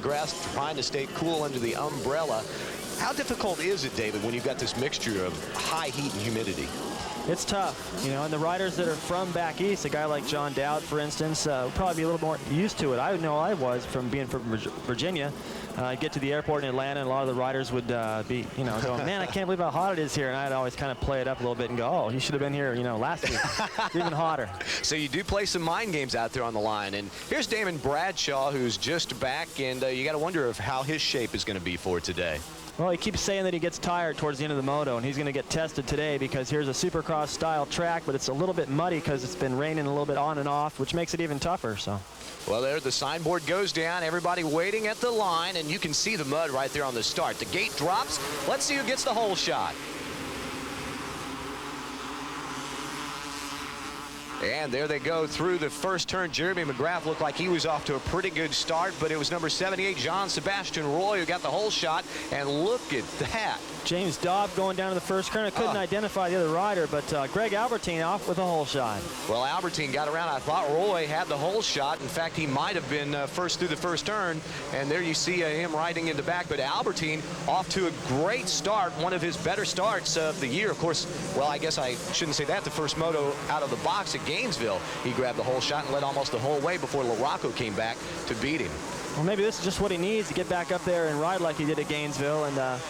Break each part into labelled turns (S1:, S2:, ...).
S1: McGrath trying to stay cool under the umbrella. How difficult is it, David, when you've got this mixture of high heat and humidity?
S2: It's tough, you know, and the riders that are from back east, a guy like John Dowd, for instance, would probably be a little more used to it. I know I was from being from Virginia. I'd get to the airport in Atlanta, and a lot of the riders would be, you know, going, man, I can't believe how hot it is here. And I'd always kind of play it up a little bit and go, oh, you should have been here, you know, last week. It's even hotter.
S1: So you do play some mind games out there on the line. And here's Damon Bradshaw, who's just back, and you got to wonder how his shape is going to be for today.
S2: Well, he keeps saying that he gets tired towards the end of the moto, and he's going to get tested today because here's a Supercross-style track, but it's a little bit muddy because it's been raining a little bit on and off, which makes it even tougher. So.
S1: Well, there the signboard goes down. Everybody waiting at the line, and you can see the mud right there on the start. The gate drops. Let's see who gets the hole shot. And there they go through the first turn. Jeremy McGrath looked like he was off to a pretty good start, but it was number 78, Jean-Sebastian Roy, who got the whole shot. And look at that.
S2: James Dobb going down to the first turn. I couldn't identify the other rider, but Greg Albertine off with a hole shot.
S1: Well, Albertine got around. I thought Roy had the hole shot. In fact, he might have been first through the first turn. And there you see him riding in the back. But Albertine off to a great start, one of his better starts of the year. Of course, well, I guess I shouldn't say that. The first moto out of the box at Gainesville, he grabbed the whole shot and led almost the whole way before Lorocco came back to beat him.
S2: Well, maybe this is just what he needs to get back up there and ride like he did at Gainesville. And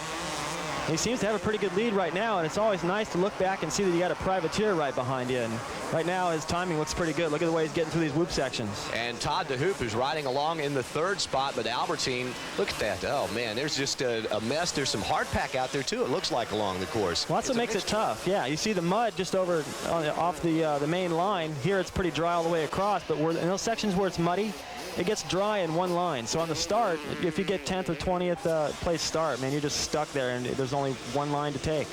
S2: he seems to have a pretty good lead right now, and it's always nice to look back and see that you got a privateer right behind you. And right now, his timing looks pretty good. Look at the way he's getting through these whoop sections.
S1: And Todd DeHoop is riding along in the third spot, but Albertine, look at that. Oh, man, there's just a mess. There's some hard pack out there, too, it looks like, along the course.
S2: Well, that's what makes it tough. Yeah, you see the mud just over off the main line. Here, it's pretty dry all the way across, but in those sections where it's muddy, it gets dry in one line. So on the start, if you get 10th or 20th place start, man, you're just stuck there, and there's only one line to take.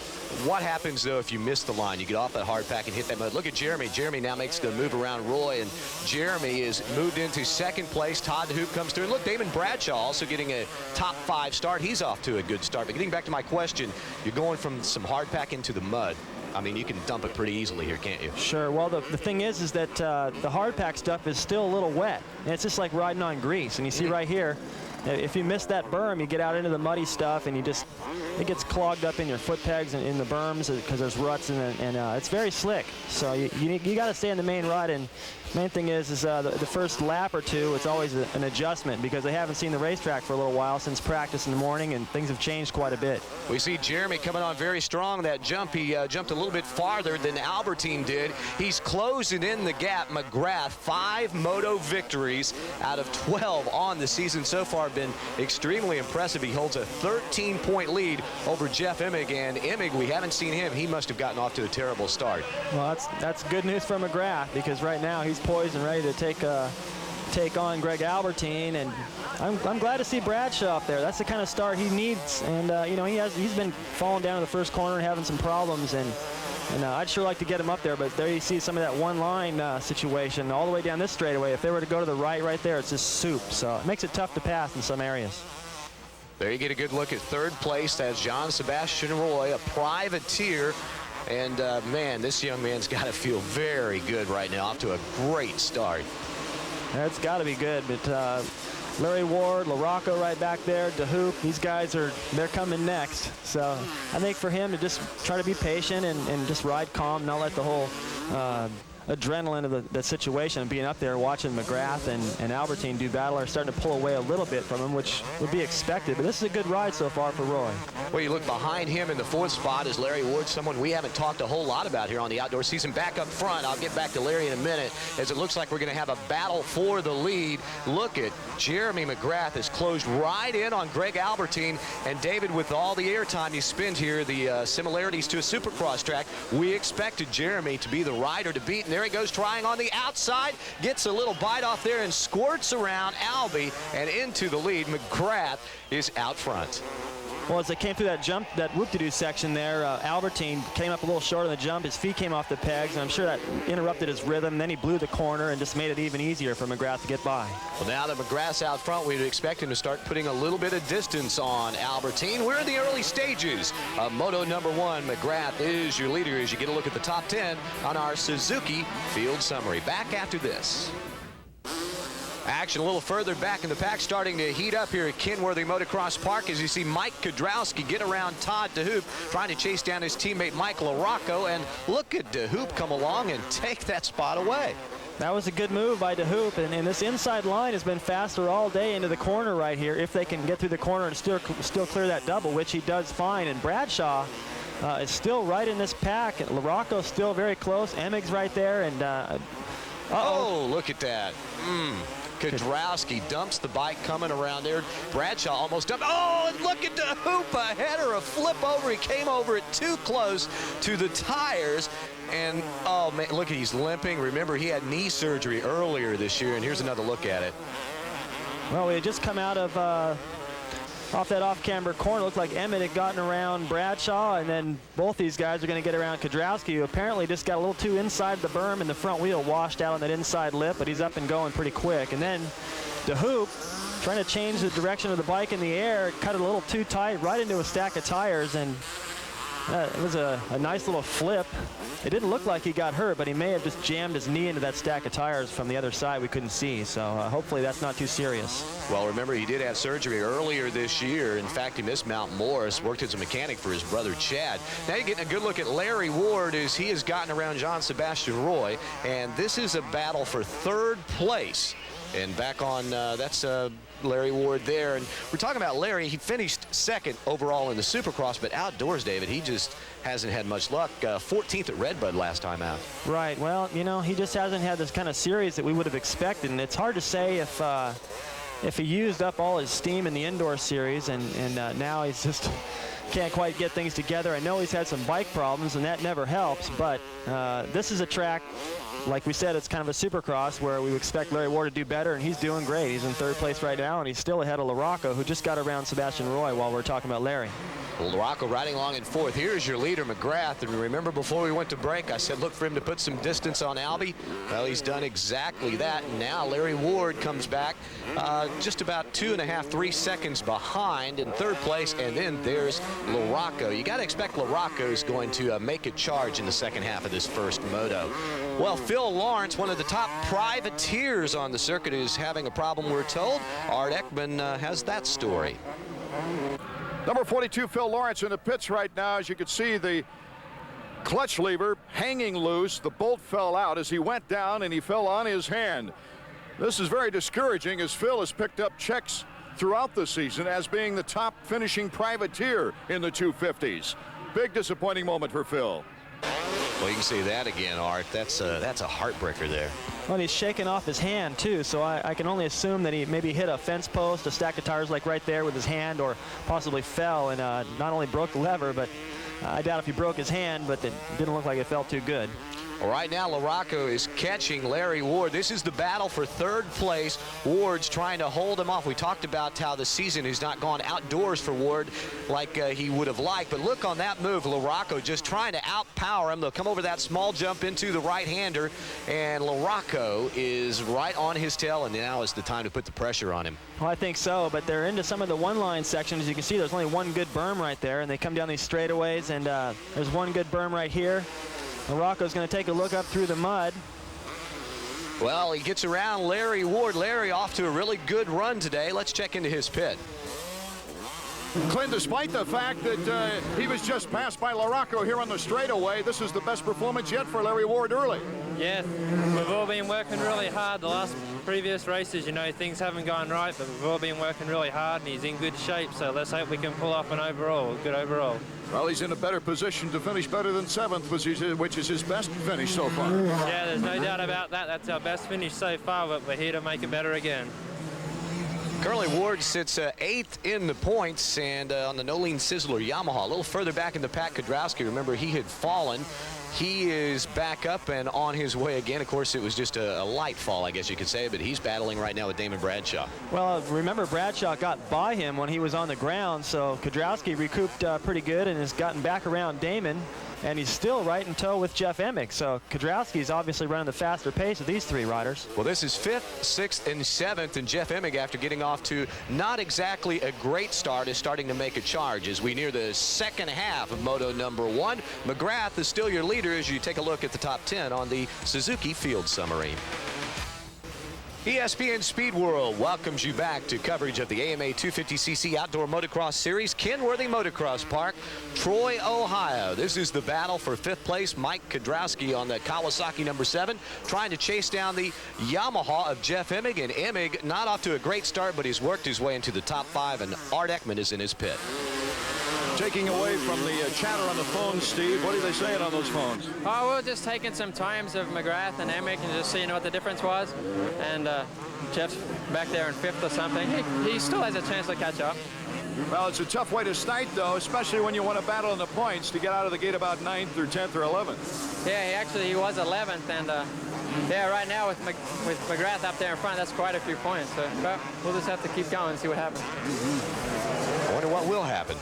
S1: What happens, though, if you miss the line? You get off that hard pack and hit that mud. Look at Jeremy. Jeremy now makes the move around Roy, and Jeremy is moved into second place. Todd DeHoop comes through. And look, Damon Bradshaw also getting a top 5 start. He's off to a good start. But getting back to my question, you're going from some hard pack into the mud. I mean, you can dump it pretty easily here, can't you?
S2: Sure. Well, the thing is that the hard pack stuff is still a little wet. And it's just like riding on grease. And you see right here, if you miss that berm, you get out into the muddy stuff, and it gets clogged up in your foot pegs and in the berms because there's ruts, and it's very slick. So you got to stay in the main ride. And main thing is the first lap or two, it's always an adjustment because they haven't seen the racetrack for a little while since practice in the morning, and things have changed quite a bit.
S1: We see Jeremy coming on very strong. That jump, he jumped a little bit farther than Albertine did. He's closing in the gap. McGrath, 5 moto victories out of 12 on the season so far. Been extremely impressive. He holds a 13-point lead over Jeff Emig, and Emig, we haven't seen him. He must have gotten off to a terrible start.
S2: Well, that's good news for McGrath because right now he's poised and ready to take on Greg Albertine, and I'm glad to see Bradshaw up there. That's the kind of start he needs, and you know, he's been falling down in the first corner and having some problems, and I'd sure like to get him up there, but there you see some of that one-line situation all the way down this straightaway. If they were to go to the right there, it's just soup, so it makes it tough to pass in some areas.
S1: There you get a good look at third place. That's Jean-Sebastian Roy, a privateer. And, man, this young man's got to feel very good right now, off to a great start.
S2: That's got to be good, but Larry Ward, Lorocco right back there, DeHoop, these guys they're coming next. So I think for him to just try to be patient and just ride calm, not let the whole adrenaline of the situation and being up there watching McGrath and Albertine do battle are starting to pull away a little bit from him, which would be expected. But this is a good ride so far for Roy.
S1: Well, you look behind him in the 4th spot is Larry Ward, someone we haven't talked a whole lot about here on the outdoor season. Back up front, I'll get back to Larry in a minute, as it looks like we're going to have a battle for the lead. Look at Jeremy McGrath has closed right in on Greg Albertine. And David, with all the airtime you spend here, the similarities to a Supercross track, we expected Jeremy to be the rider to beat. And there he goes trying on the outside, gets a little bite off there and squirts around Albie and into the lead. McGrath is out front.
S2: Well, as they came through that jump, that whoop-de-doo section there, Albertine came up a little short on the jump. His feet came off the pegs, and I'm sure that interrupted his rhythm. Then he blew the corner and just made it even easier for McGrath to get by.
S1: Well, now that McGrath's out front, we'd expect him to start putting a little bit of distance on Albertine. We're in the early stages of Moto #1. McGrath is your leader as you get a look at the top 10 on our Suzuki Field Summary. Back after this. Action a little further back in the pack, starting to heat up here at Kenworthy Motocross Park as you see Mike Kudrowski get around Todd DeHoop, trying to chase down his teammate Mike Lorocco, and look at DeHoop come along and take that spot away.
S2: That was a good move by DeHoop, and this inside line has been faster all day into the corner right here, if they can get through the corner and still clear that double, which he does fine. And Bradshaw is still right in this pack, and Lorocco's still very close. Emig's right there, and
S1: oh, look at that. Kudrowski dumps the bike coming around there. Bradshaw almost dumped. Oh, and look at DeHoop, a header, a flip over. He came over it too close to the tires. And, oh, man, look, he's limping. Remember, he had knee surgery earlier this year, and here's another look at it.
S2: Well, we had just come out of off that off-camber corner. Looked like Emig had gotten around Bradshaw, and then both these guys are going to get around Kudrowski, who apparently just got a little too inside the berm, and the front wheel washed out on that inside lip, but he's up and going pretty quick. And then DeHoop, trying to change the direction of the bike in the air, cut it a little too tight right into a stack of tires, and it was a nice little flip. It didn't look like he got hurt, but he may have just jammed his knee into that stack of tires from the other side we couldn't see. So hopefully that's not too serious.
S1: Well, remember, he did have surgery earlier this year. In fact, he missed Mount Morris, worked as a mechanic for his brother Chad. Now you're getting a good look at Larry Ward as he has gotten around John Sebastian Roy, and this is a battle for third place. And back on, that's Larry Ward there. And we're talking about Larry. He finished second overall in the Supercross, but outdoors, David, he just hasn't had much luck. 14th at Redbud last time out.
S2: Right. Well, you know, he just hasn't had this kind of series that we would have expected. And it's hard to say if he used up all his steam in the indoor series, and now he's just can't quite get things together. I know he's had some bike problems, and that never helps, but this is a track, like we said, it's kind of a Supercross where we expect Larry Ward to do better, and he's doing great. He's in third place right now, and he's still ahead of Lorocco, who just got around Sebastian Roy while we're talking about Larry.
S1: Well, Lorocco riding along in fourth. Here's your leader, McGrath. And remember, before we went to break, I said look for him to put some distance on Albie. Well, he's done exactly that. And now Larry Ward comes back just about 2.5, 3 seconds behind in third place. And then there's Lorocco. You got to expect Lorocco is going to make a charge in the second half of this first moto. Well, Phil Lawrence, one of the top privateers on the circuit, is having a problem, we're told. Art Ekman has that story.
S3: Number 42, Phil Lawrence, in the pits right now. As you can see, the clutch lever hanging loose. The bolt fell out as he went down, and he fell on his hand. This is very discouraging, as Phil has picked up checks throughout the season as being the top finishing privateer in the 250s. Big disappointing moment for Phil.
S1: Well, you can see that again, Art. That's a heartbreaker there.
S2: Well, he's shaking off his hand, too, so I can only assume that he maybe hit a fence post, a stack of tires like right there with his hand, or possibly fell and not only broke the lever, but I doubt if he broke his hand, but it didn't look like it felt too good.
S1: Well, right now, Lorocco is catching Larry Ward. This is the battle for third place. Ward's trying to hold him off. We talked about how the season has not gone outdoors for Ward like he would have liked. But look on that move. Lorocco just trying to outpower him. They'll come over that small jump into the right-hander. And Lorocco is right on his tail. And now is the time to put the pressure on him.
S2: Well, I think so. But they're into some of the one-line sections. As you can see, there's only one good berm right there. And they come down these straightaways. And there's one good berm right here. Lorocco's going to take a look up through the mud.
S1: Well, he gets around Larry Ward. Larry off to a really good run today. Let's check into his pit.
S3: Clint, despite the fact that he was just passed by Lorocco here on the straightaway, this is the best performance yet for Larry Ward early.
S4: Yeah, we've all been working really hard the last previous races. You know, things haven't gone right, but we've all been working really hard, and he's in good shape, so let's hope we can pull off an good overall.
S3: Well, he's in a better position to finish better than 7th, which is his best finish so far.
S4: Yeah, there's no doubt about that. That's our best finish so far, but we're here to make it better again.
S1: Currently, Ward sits 8th in the points, and on the Nolene Sizzler Yamaha. A little further back in the pack, Kudrowski, remember, he had fallen. He is back up and on his way again. Of course, it was just a light fall, I guess you could say, but he's battling right now with Damon Bradshaw.
S2: Well, remember, Bradshaw got by him when he was on the ground, so Kudrowski recouped pretty good and has gotten back around Damon, and he's still right in tow with Jeff Emig. So Kudrowski's obviously running the faster pace of these three riders.
S1: Well, this is 5th, 6th, and 7th, and Jeff Emig, after getting off to not exactly a great start, is starting to make a charge as we near the second half of Moto number 1. McGrath is still your leader as you take a look at the top 10 on the Suzuki Field Summary. ESPN Speed World welcomes you back to coverage of the AMA 250cc Outdoor Motocross Series, Kenworthy Motocross Park, Troy, Ohio. This is the battle for 5th place. Mike Kudrowski on the Kawasaki number 7, trying to chase down the Yamaha of Jeff Emig. And Emig not off to a great start, but he's worked his way into the top 5, and Art Ekman is in his pit.
S3: Taking away from the chatter on the phone, Steve, what are they saying on those phones?
S4: Oh, we were just taking some times of McGrath and Emig and just seeing what the difference was. And Jeff's back there in 5th or something. He still has a chance to catch up.
S3: Well, it's a tough way to start, though, especially when you want to battle in the points to get out of the gate about 9th or 10th or 11th.
S4: Yeah, he was 11th, and yeah, right now with McGrath up there in front, that's quite a few points. So well, we'll just have to keep going and see what happens.
S1: I wonder what will happen.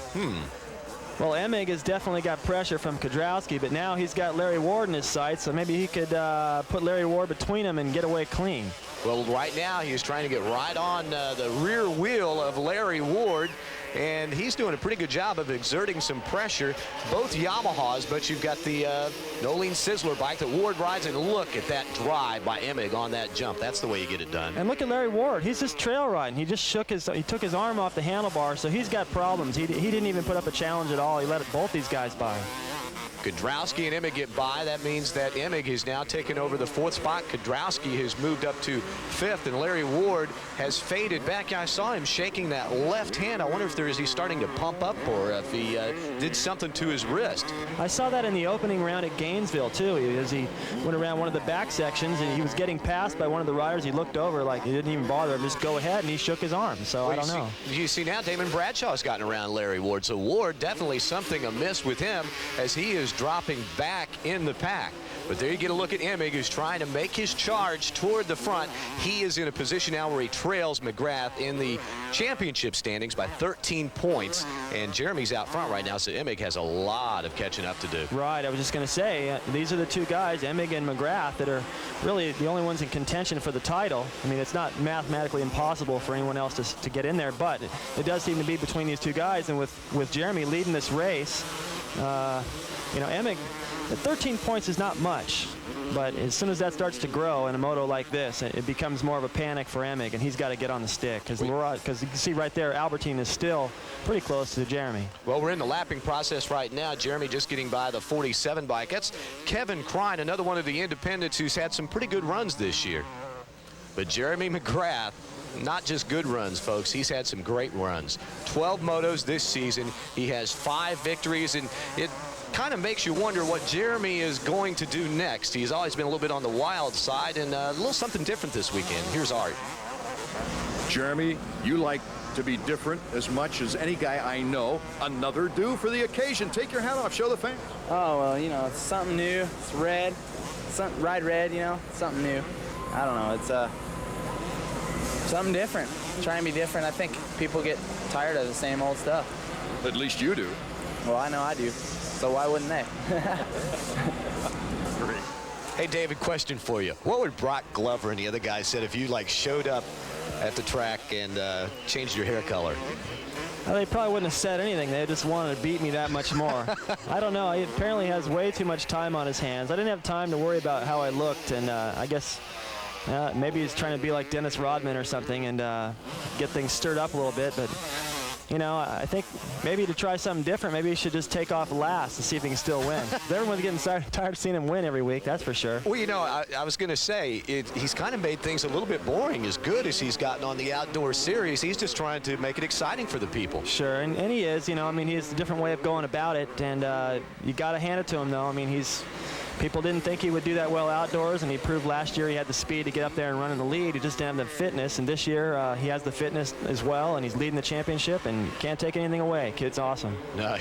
S2: Well, Emig has definitely got pressure from Kudrowski, but now he's got Larry Ward in his sights, so maybe he could put Larry Ward between him and get away clean.
S1: Well, right now he's trying to get right on the rear wheel of Larry Ward, and he's doing a pretty good job of exerting some pressure. Both Yamahas, but you've got the Nolene Sizzler bike that Ward rides, and look at that drive by Emig on that jump. That's the way you get it done.
S2: And look at Larry Ward. He's just trail riding. He just he took his arm off the handlebar, so he's got problems. He didn't even put up a challenge at all. He let both these guys by.
S1: Kudrowski and Emig get by. That means that Emig has now taken over the 4th spot. Kudrowski has moved up to 5th, and Larry Ward has faded back. I saw him shaking that left hand. I wonder if he's starting to pump up, or if he did something to his wrist.
S2: I saw that in the opening round at Gainesville, too. As he went around one of the back sections, and he was getting passed by one of the riders. He looked over like he didn't even bother him. Just go ahead, and he shook his arm. So I don't know.
S1: You see now Damon Bradshaw's gotten around Larry Ward. So Ward, definitely something amiss with him as he is dropping back in the pack. But there you get a look at Emig, who's trying to make his charge toward the front. He is in a position now where he trails McGrath in the championship standings by 13 points. And Jeremy's out front right now, so Emig has a lot of catching up to do.
S2: Right, I was just going to say, these are the two guys, Emig and McGrath, that are really the only ones in contention for the title. I mean, it's not mathematically impossible for anyone else to get in there, but it does seem to be between these two guys. And with Jeremy leading this race, you know, Emig, at 13 points is not much, but as soon as that starts to grow in a moto like this, it becomes more of a panic for Emig, and he's got to get on the stick, because you can see right there, Albertine is still pretty close to Jeremy.
S1: Well, we're in the lapping process right now. Jeremy just getting by the 47 bike. That's Kevin Krein, another one of the independents who's had some pretty good runs this year. But Jeremy McGrath, not just good runs, folks. He's had some great runs. 12 motos this season. He has 5 victories, and it kind of makes you wonder what Jeremy is going to do next. He's always been a little bit on the wild side, and a little something different this weekend. Here's Art.
S3: Jeremy, you like to be different as much as any guy I know. Another do for the occasion. Take your hat off. Show the fans.
S5: Oh, well, you know, it's something new. It's red. Ride red, you know, something new. I don't know. It's something different. Trying to be different. I think people get tired of the same old stuff.
S3: At least you do.
S5: Well, I know I do. So why wouldn't they?
S3: Great.
S1: Hey, David, question for you. What would Brock Glover and the other guys said if you, like, showed up at the track and changed your hair color?
S2: Well, they probably wouldn't have said anything. They just wanted to beat me that much more. I don't know. He apparently has way too much time on his hands. I didn't have time to worry about how I looked, and I guess maybe he's trying to be like Dennis Rodman or something and get things stirred up a little bit. But, you know, I think maybe to try something different, maybe he should just take off last and see if he can still win. Everyone's getting tired of seeing him win every week, that's for sure.
S1: Well, you know, I was going to say, he's kind of made things a little bit boring. As good as he's gotten on the outdoor series, he's just trying to make it exciting for the people.
S2: Sure, and he is, you know, I mean, he has a different way of going about it, and you got to hand it to him, though. I mean, people didn't think he would do that well outdoors, and he proved last year he had the speed to get up there and run in the lead. He just didn't have the fitness, and this year he has the fitness as well, and he's leading the championship, and can't take anything away. Kid's awesome.
S1: No,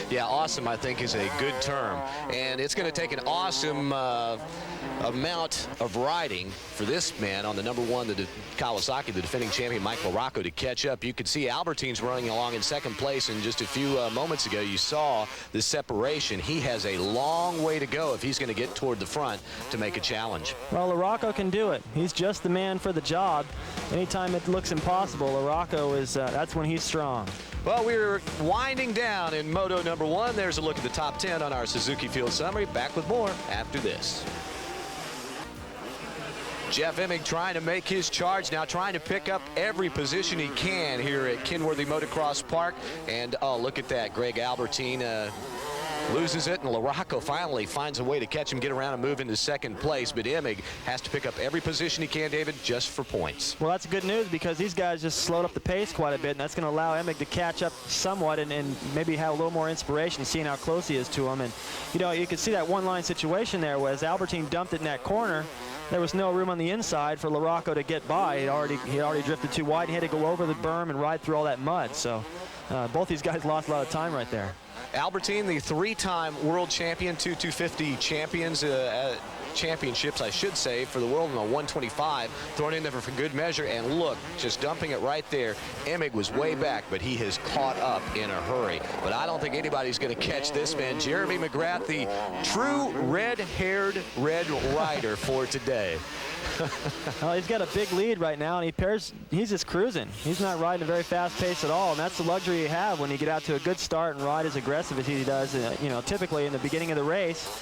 S1: yeah, awesome, I think, is a good term. And it's going to take an awesome amount of riding for this man on the number 1, the Kawasaki, the defending champion, Mike Lorocco, to catch up. You could see Albertine's running along in 2nd place, and just a few moments ago you saw the separation. He has a long way to go if he's going to get toward the front to make a challenge.
S2: Well, Lorocco can do it. He's just the man for the job. Anytime it looks impossible, Lorocco is, that's when he's strong.
S1: Well, we're winding down in Moto number 1. There's a look at the top 10 on our Suzuki Field Summary. Back with more after this. Jeff Emig trying to make his charge now, trying to pick up every position he can here at Kenworthy Motocross Park. And oh, look at that, Greg Albertine loses it, and Lorocco finally finds a way to catch him, get around, and move into second place. But Emig has to pick up every position he can, David, just for points.
S2: Well, that's good news because these guys just slowed up the pace quite a bit, and that's going to allow Emig to catch up somewhat and maybe have a little more inspiration seeing how close he is to him. And, you know, you can see that one-line situation there where as Albertine dumped it in that corner, there was no room on the inside for Lorocco to get by. He already drifted too wide. He had to go over the berm and ride through all that mud. So both these guys lost a lot of time right there.
S1: Albertine, the three-time world champion, 250 championships, I should say, for the world in the 125, thrown in there for good measure, and look, just dumping it right there. Emig was way back, but he has caught up in a hurry. But I don't think anybody's going to catch this man. Jeremy McGrath, the true red-haired Red Rider for today.
S2: Well, he's got a big lead right now, and he's just cruising. He's not riding a very fast pace at all, and that's the luxury you have when you get out to a good start and ride as aggressive as he does. You know, typically in the beginning of the race,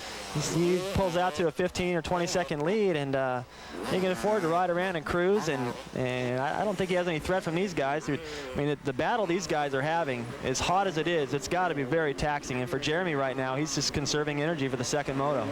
S2: he pulls out to a 15 or 20-second lead, and he can afford to ride around and cruise. And I don't think he has any threat from these guys. I mean, the battle these guys are having, as hot as it is, it's got to be very taxing. And for Jeremy right now, he's just conserving energy for the second moto.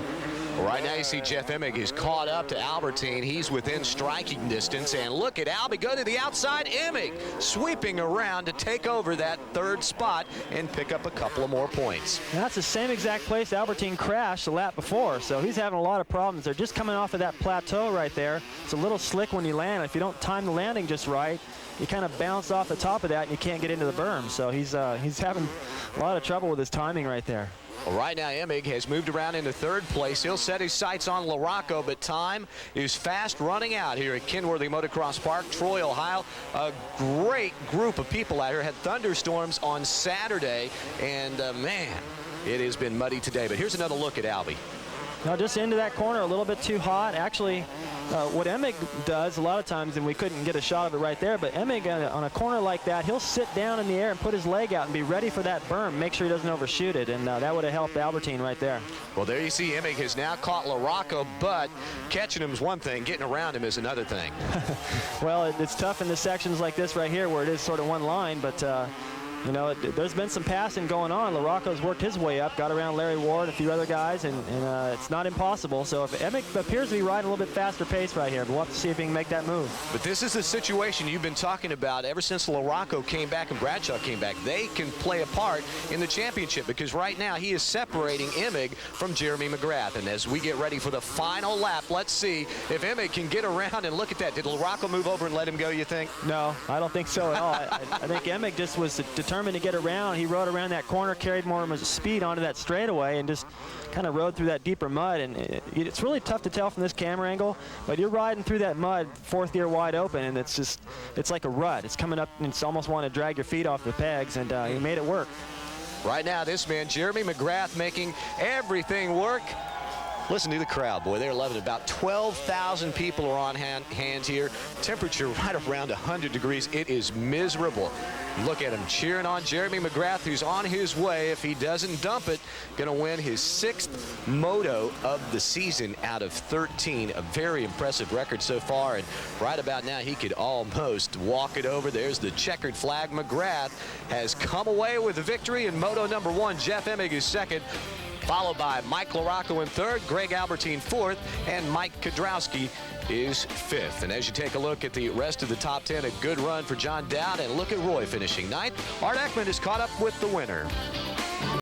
S1: Well, right now you see Jeff Emig is caught up to Albertine. He's within striking distance, and look at Albie go to the outside. Emig sweeping around to take over that third spot and pick up a couple of more points.
S2: And that's the same exact place Albertine crashed the lap before, so he's having a lot of problems. They're just coming off of that plateau right there. It's a little slick when you land. If you don't time the landing just right, you kind of bounce off the top of that and you can't get into the berm. So he's having a lot of trouble with his timing right there.
S1: Well, right now, Emig has moved around into third place. He'll set his sights on Lorocco, but time is fast running out here at Kenworthy Motocross Park, Troy, Ohio. A great group of people out here. Had thunderstorms on Saturday, and man, it has been muddy today. But here's another look at Albie.
S2: Now, just into that corner, a little bit too hot. Actually, what Emig does a lot of times, and we couldn't get a shot of it right there, but Emig on a corner like that, he'll sit down in the air and put his leg out and be ready for that berm, make sure he doesn't overshoot it, and that would have helped Albertine right there.
S1: Well, there you see Emig has now caught Lorocco, but catching him is one thing, getting around him is another thing.
S2: Well, it's tough in the sections like this right here where it is sort of one line, but you know, there's been some passing going on. Lorocco's worked his way up, got around Larry Ward, a few other guys, and it's not impossible. So if Emig appears to be riding a little bit faster pace right here, but we'll have to see if he can make that move.
S1: But this is the situation you've been talking about ever since Lorocco came back and Bradshaw came back. They can play a part in the championship because right now he is separating Emig from Jeremy McGrath. And as we get ready for the final lap, let's see if Emig can get around and look at that. Did Lorocco move over and let him go, you think?
S2: No, I don't think so at all. I think Emig just was determined to get around. He rode around that corner, carried more of his speed onto that straightaway, and just kind of rode through that deeper mud. And it's really tough to tell from this camera angle, but you're riding through that mud, fourth gear wide open, and it's like a rut. It's coming up, and it's almost want to drag your feet off the pegs, and he made it work.
S1: Right now, this man, Jeremy McGrath, making everything work. Listen to the crowd, boy. They're loving it. About 12,000 people are on hand here. Temperature right around 100 degrees. It is miserable. Look at him cheering on Jeremy McGrath, who's on his way, if he doesn't dump it, going to win his 6th moto of the season out of 13. A very impressive record so far, and right about now he could almost walk it over. There's the checkered flag. McGrath has come away with the victory in moto number 1. Jeff Emig is second, followed by Mike Lorocco in third, Greg Albertine fourth, and Mike Kudrowski is fifth. And as you take a look at the rest of the top 10, a good run for John Dowd, and look at Roy finishing ninth. Art Ekman is caught up with the winner.